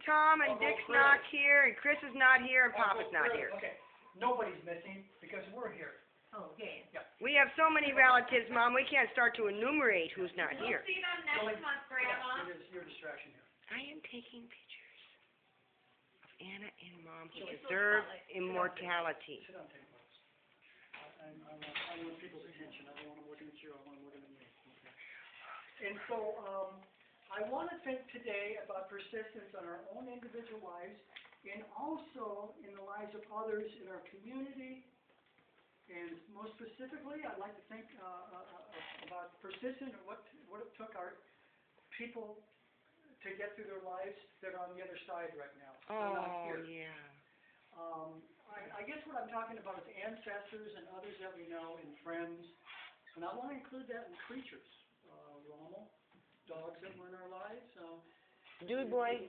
Tom and Dick's not here, and Chris is not here, and Papa's not here. Okay, nobody's missing because we're here. Oh, okay. We have so many relatives, Mom, we can't start to enumerate who's not here. See them next month, Grandma. It is your distraction here. I am taking pictures of Anna and Mom who deserve immortality. Sit down, take notes. I want people's attention. I don't want them looking at you. I want them looking at me. Okay. And so, I want to think today about persistence on our own individual lives and also in the lives of others in our community. And most specifically, I'd like to think about persistence and what it took our people to get through their lives that are on the other side right now. They're not Oh, here. yeah. I guess what I'm talking about is ancestors and others that we know and friends. And I want to include that in creatures. Rommel, dogs that were in our lives. Dude boy.